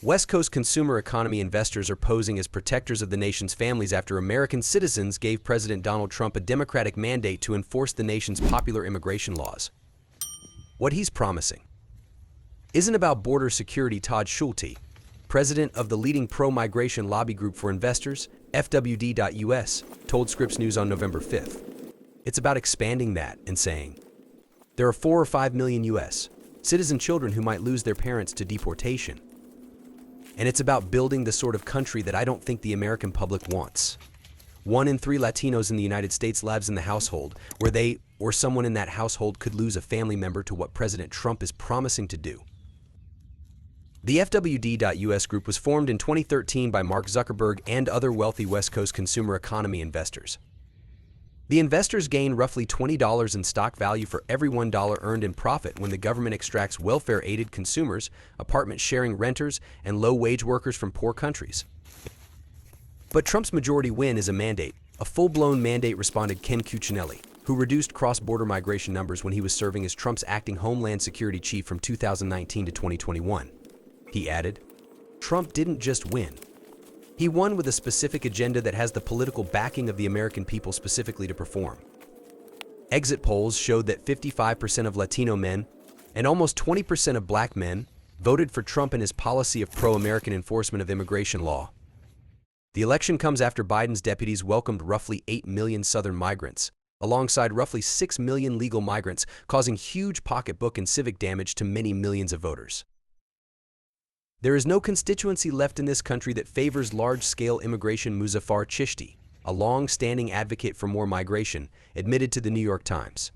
West Coast consumer economy investors are posing as protectors of the nation's families after American citizens gave President Donald Trump a Democratic mandate to enforce the nation's popular immigration laws. What he's promising isn't about border security. Todd Schulte, president of the leading pro-migration lobby group for investors, FWD.US, told Scripps News on November 5th. It's about expanding that and saying, there are 4 or 5 million U.S. citizen children who might lose their parents to deportation. And it's about building the sort of country that I don't think the American public wants. 1 in 3 Latinos in the United States lives in the household where they or someone in that household could lose a family member to what President Trump is promising to do. The FWD.US group was formed in 2013 by Mark Zuckerberg and other wealthy West Coast consumer economy investors. The investors gain roughly $20 in stock value for every $1 earned in profit when the government extracts welfare-aided consumers, apartment-sharing renters, and low-wage workers from poor countries. But Trump's majority win is a mandate, a full-blown mandate, responded Ken Cuccinelli, who reduced cross-border migration numbers when he was serving as Trump's acting Homeland Security chief from 2019 to 2021. He added, Trump didn't just win. He won with a specific agenda that has the political backing of the American people specifically to perform. Exit polls showed that 55% of Latino men and almost 20% of black men voted for Trump and his policy of pro-American enforcement of immigration law. The election comes after Biden's deputies welcomed roughly 8 million Southern migrants, alongside roughly 6 million legal migrants, causing huge pocketbook and civic damage to many millions of voters. There is no constituency left in this country that favors large-scale immigration. Muzaffar Chishti, a long-standing advocate for more migration, admitted to the New York Times.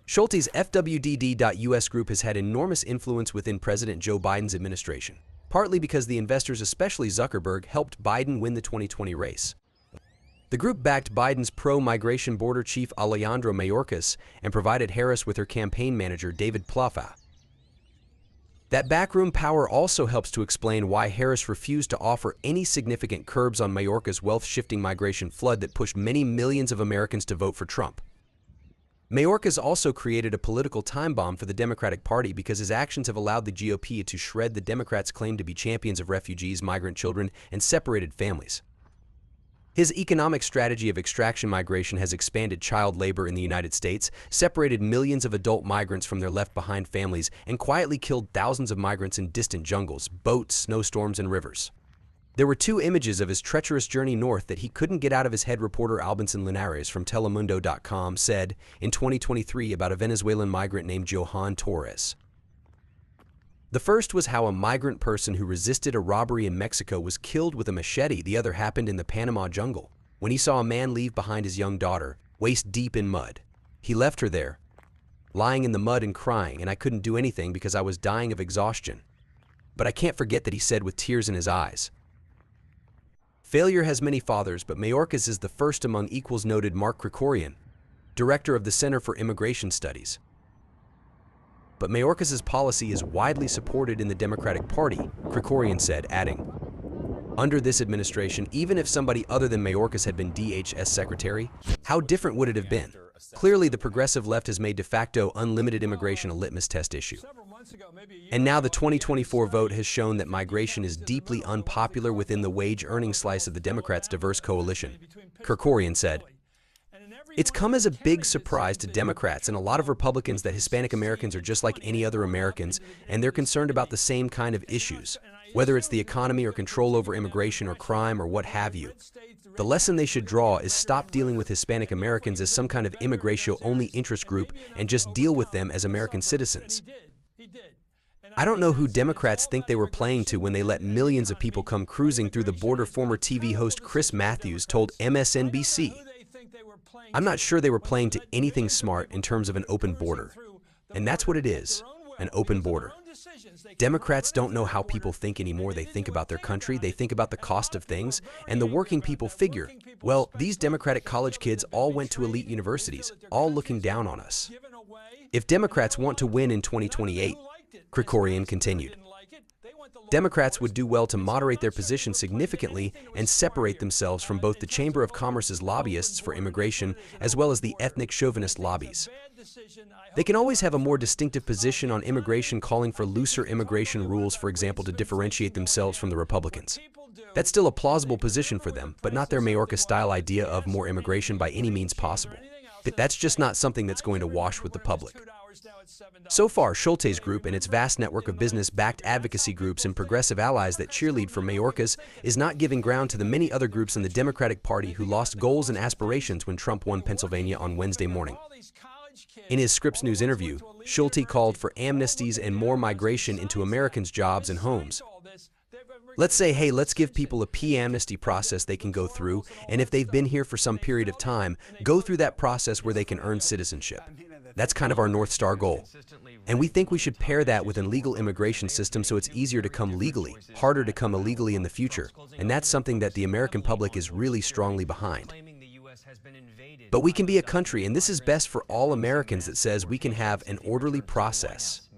Schulte's FWD.US group has had enormous influence within President Joe Biden's administration, partly because the investors, especially Zuckerberg, helped Biden win the 2020 race. The group backed Biden's pro-migration border chief Alejandro Mayorkas and provided Harris with her campaign manager David Plouffe. That backroom power also helps to explain why Harris refused to offer any significant curbs on Mayorkas' wealth-shifting migration flood that pushed many millions of Americans to vote for Trump. Mayorkas also created a political time bomb for the Democratic Party because his actions have allowed the GOP to shred the Democrats' claim to be champions of refugees, migrant children, and separated families. His economic strategy of extraction migration has expanded child labor in the United States, separated millions of adult migrants from their left-behind families, and quietly killed thousands of migrants in distant jungles, boats, snowstorms, and rivers. There were 2 images of his treacherous journey north that he couldn't get out of his head, reporter Albinson Linares from Telemundo.com said in 2023 about a Venezuelan migrant named Johan Torres. The first was how a migrant person who resisted a robbery in Mexico was killed with a machete. The other happened in the Panama jungle, when he saw a man leave behind his young daughter, waist deep in mud. He left her there, lying in the mud and crying, and I couldn't do anything because I was dying of exhaustion. But I can't forget that, he said with tears in his eyes. Failure has many fathers, but Mayorkas is the first among equals, noted Mark Zuckerberg, director of the Center for Immigration Studies. But Mayorkas' policy is widely supported in the Democratic Party, Krikorian said, adding, under this administration, even if somebody other than Mayorkas had been DHS secretary, how different would it have been? Clearly, the progressive left has made de facto unlimited immigration a litmus test issue. And now the 2024 vote has shown that migration is deeply unpopular within the wage-earning slice of the Democrats' diverse coalition, Krikorian said. It's come as a big surprise to Democrats and a lot of Republicans that Hispanic Americans are just like any other Americans, and they're concerned about the same kind of issues, whether it's the economy or control over immigration or crime or what have you. The lesson they should draw is stop dealing with Hispanic Americans as some kind of immigration-only interest group and just deal with them as American citizens. I don't know who Democrats think they were playing to when they let millions of people come cruising through the border, former TV host Chris Matthews told MSNBC. I'm not sure they were playing to anything smart in terms of an open border. And that's what it is, an open border. Democrats don't know how people think anymore. They think about their country, they think about the cost of things, and the working people figure, well, these Democratic college kids all went to elite universities, all looking down on us. If Democrats want to win in 2028, Krikorian continued, Democrats would do well to moderate their position significantly and separate themselves from both the Chamber of Commerce's lobbyists for immigration as well as the ethnic chauvinist lobbies. They can always have a more distinctive position on immigration, calling for looser immigration rules, for example, to differentiate themselves from the Republicans. That's still a plausible position for them, but not their Mayorkas-style idea of more immigration by any means possible. That's just not something that's going to wash with the public. So far, Schulte's group and its vast network of business-backed advocacy groups and progressive allies that cheerlead for Mayorkas is not giving ground to the many other groups in the Democratic Party who lost goals and aspirations when Trump won Pennsylvania on Wednesday morning. In his Scripps News interview, Schulte called for amnesties and more migration into Americans' jobs and homes. Let's say, hey, let's give people a P-amnesty process they can go through, and if they've been here for some period of time, go through that process where they can earn citizenship. That's kind of our North Star goal. And we think we should pair that with a legal immigration system so it's easier to come legally, harder to come illegally in the future. And that's something that the American public is really strongly behind. But we can be a country, and this is best for all Americans, that says we can have an orderly process.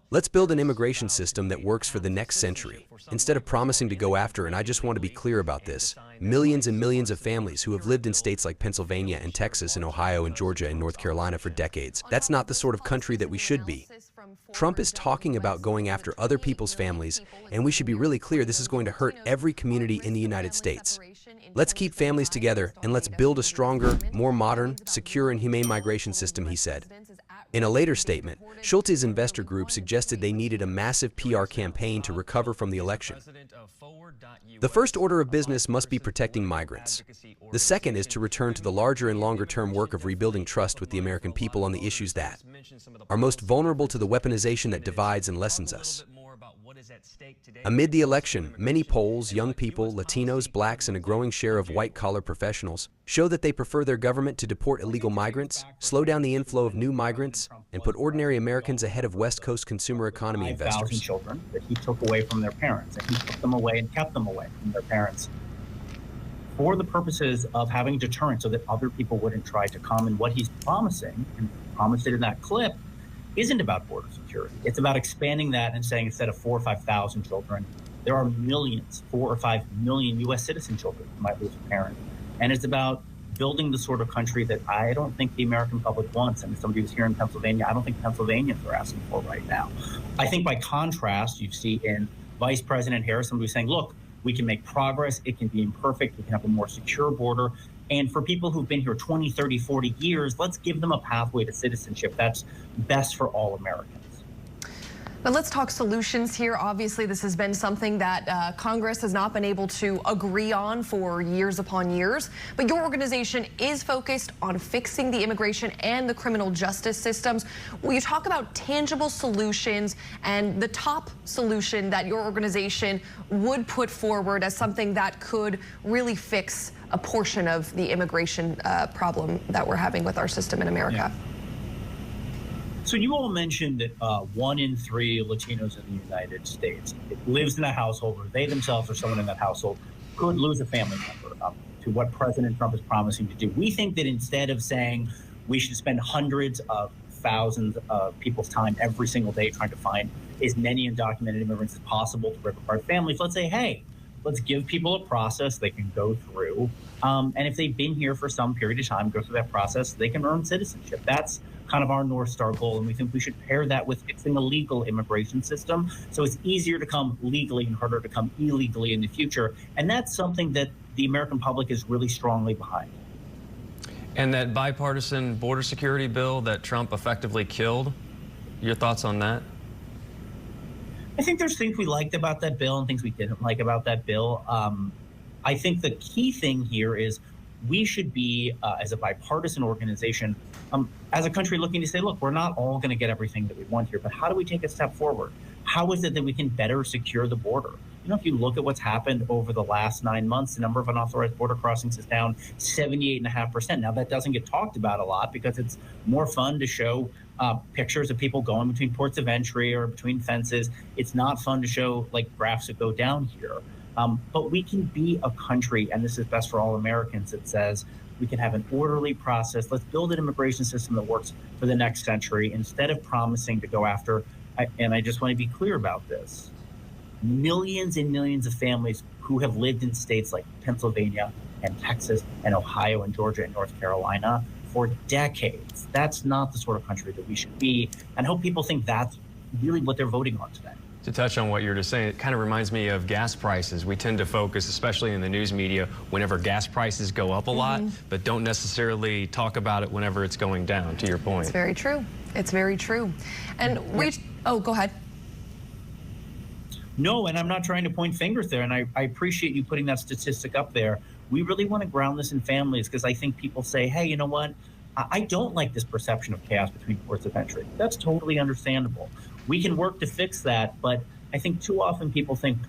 Let's build an immigration system that works for the next century, instead of promising to go after, and I just want to be clear about this, millions and millions of families who have lived in states like Pennsylvania and Texas and Ohio and Georgia and North Carolina for decades. That's not the sort of country that we should be. Trump is talking about going after other people's families, and we should be really clear this is going to hurt every community in the United States. Let's keep families together, and let's build a stronger, more modern, secure, and humane migration system, he said. In a later statement, Schulte's investor group suggested they needed a massive PR campaign to recover from the election. The first order of business must be protecting migrants. The second is to return to the larger and longer-term work of rebuilding trust with the American people on the issues that are most vulnerable to the weaponization that divides and lessens us. Amid the election, many polls, young people, Latinos, blacks, and a growing share of white-collar professionals show that they prefer their government to deport illegal migrants, slow down the inflow of new migrants, and put ordinary Americans ahead of West Coast consumer economy investors. 5,000 children that he took away from their parents, and he took them away and kept them away from their parents for the purposes of having deterrence so that other people wouldn't try to come. And what he's promising, and promised it in that clip, isn't about border security. It's about expanding that and saying instead of 4,000 or 5,000 children, there are millions, 4 or 5 million U.S. citizen children who might lose a parent. And it's about building the sort of country that I don't think the American public wants. And somebody who's here in Pennsylvania, I don't think Pennsylvanians are asking for right now. I think by contrast, you see in Vice President Harris, somebody who's saying, look, we can make progress. It can be imperfect. We can have a more secure border. And for people who've been here 20, 30, 40 years, let's give them a pathway to citizenship. That's best for all Americans. But let's talk solutions here. Obviously, this has been something that Congress has not been able to agree on for years upon years. But your organization is focused on fixing the immigration and the criminal justice systems. Will you talk about tangible solutions and the top solution that your organization would put forward as something that could really fix a portion of the immigration problem that we're having with our system in America? Yeah. So you all mentioned that 1 in 3 Latinos in the United States lives in a household where they themselves or someone in that household could lose a family member to what President Trump is promising to do. We think that instead of saying we should spend hundreds of thousands of people's time every single day trying to find as many undocumented immigrants as possible to rip apart families, let's say, hey, let's give people a process they can go through. And if they've been here for some period of time, go through that process, they can earn citizenship. That's kind of our North Star goal. And we think we should pair that with fixing a legal immigration system so it's easier to come legally and harder to come illegally in the future. And that's something that the American public is really strongly behind. And that bipartisan border security bill that Trump effectively killed, your thoughts on that? I think there's things we liked about that bill and things we didn't like about that bill. I think the key thing here is we should be, as a bipartisan organization, as a country looking to say, look, we're not all going to get everything that we want here, but how do we take a step forward? How is it that we can better secure the border? You know, if you look at what's happened over the last 9 months, the number of unauthorized border crossings is down 78.5%. Now, that doesn't get talked about a lot because it's more fun to show pictures of people going between ports of entry or between fences. It's not fun to show like graphs that go down here. But we can be a country, and this is best for all Americans, that says we can have an orderly process. Let's build an immigration system that works for the next century instead of promising to go after, and I just want to be clear about this, millions and millions of families who have lived in states like Pennsylvania and Texas and Ohio and Georgia and North Carolina for decades. That's not the sort of country that we should be. And I hope people think that's really what they're voting on today. To touch on what you're just saying, it kind of reminds me of gas prices. We tend to focus, especially in the news media, whenever gas prices go up a lot, but don't necessarily talk about it whenever it's going down, to your point. It's very true. It's very true. And oh, go ahead. No, and I'm not trying to point fingers there, and I appreciate you putting that statistic up there. We really want to ground this in families because I think people say, hey, you know what? I don't like this perception of chaos between ports of entry. That's totally understandable. We can work to fix that, but I think too often people think,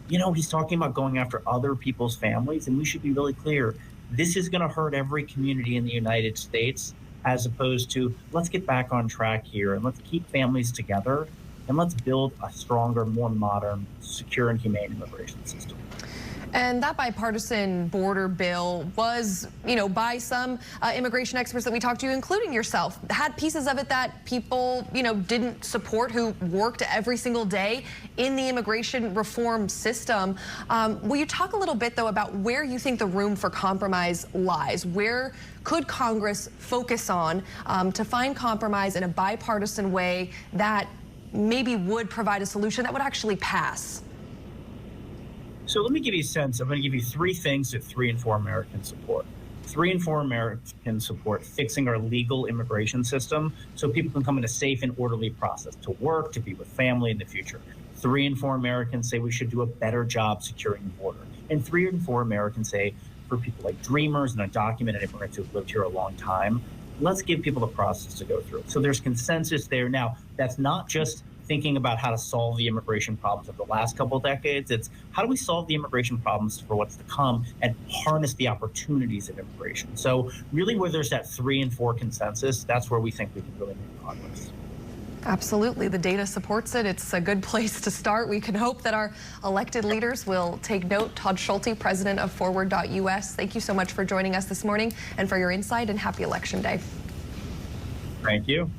you know, he's talking about going after other people's families, and we should be really clear. This is going to hurt every community in the United States, as opposed to let's get back on track here and let's keep families together and let's build a stronger, more modern, secure, and humane immigration system. And that bipartisan border bill was, by some immigration experts that we talked to, including yourself, had pieces of it that people, didn't support, who worked every single day in the immigration reform system. Will you talk a little bit, though, about where you think the room for compromise lies? Where could Congress focus on to find compromise in a bipartisan way that maybe would provide a solution that would actually pass? So let me give you a sense. I'm going to give you three things that 3 in 4 Americans support. 3 in 4 Americans support fixing our legal immigration system so people can come in a safe and orderly process to work, to be with family in the future. 3 in 4 Americans say we should do a better job securing the border. And 3 in 4 Americans say for people like dreamers and undocumented immigrants who've lived here a long time, let's give people the process to go through. So there's consensus there. Now, that's not just thinking about how to solve the immigration problems of the last couple of decades. It's how do we solve the immigration problems for what's to come and harness the opportunities of immigration. So really where there's that 3 in 4 consensus, that's where we think we can really make progress. Absolutely. The data supports it. It's a good place to start. We can hope that our elected leaders will take note. Todd Schulte, president of Forward.us, thank you so much for joining us this morning and for your insight, and happy Election Day. Thank you.